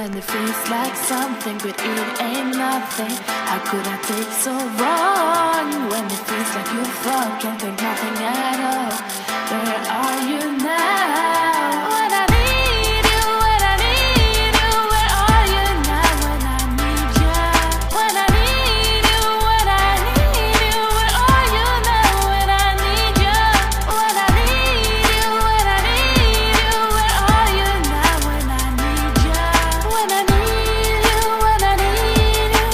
When it feels like something, but it ain't nothing. How could I take so wrong? When it feels like you fall, can't think nothing at all. Where are you now? When I need you, when I need you, where are you now? When I need you, when I need you, when I need you, where are you now? When I need you, when I need you, when I need you, where are you now? When I need you, when I need you, when I need you, when I need you.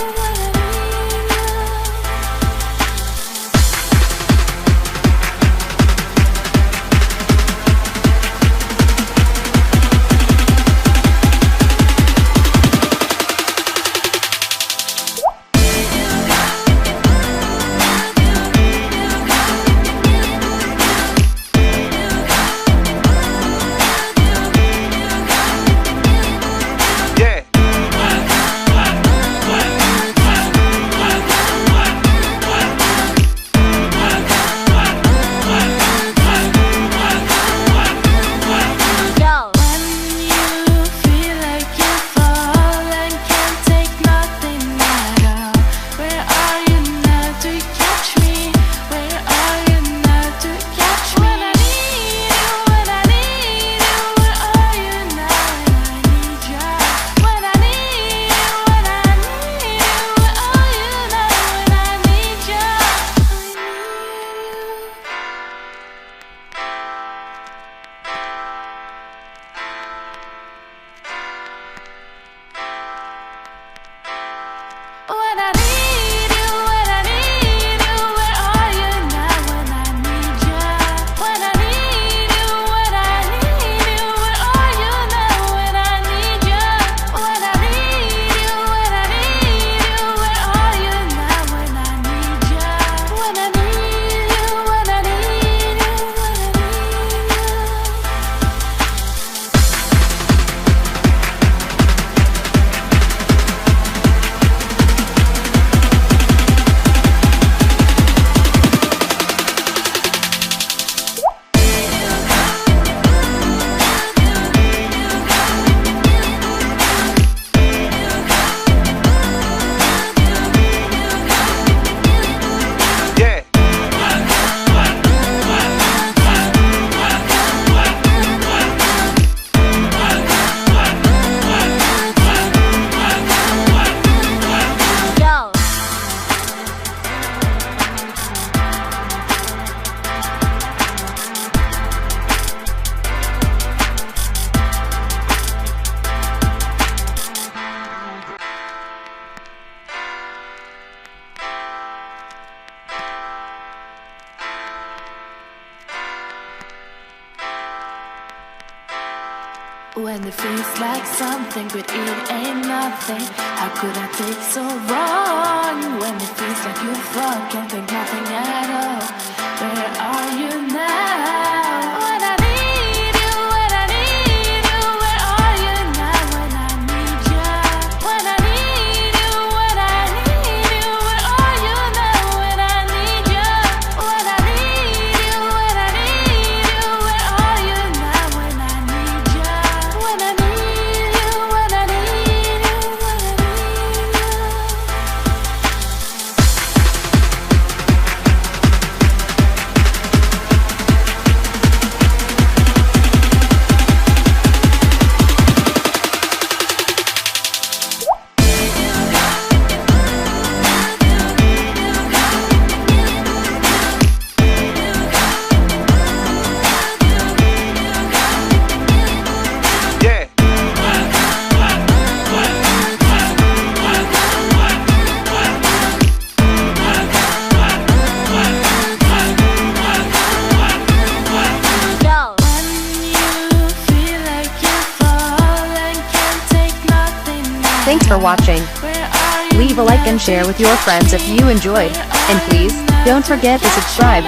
When it feels like something, but it ain't nothing. How could I take so wrong? When it feels like you fall, can't think nothing at all. Where are you now? When I need you, when I need you, where are you now? When I need you, when I need you, when I need you, where are you now? When I need you, when I need you, when I need you, where are you now? When I need you, when I need you, when I need you, when I need you. Thanks for watching. Leave a like and share with your friends if you enjoyed. And please, don't forget to subscribe.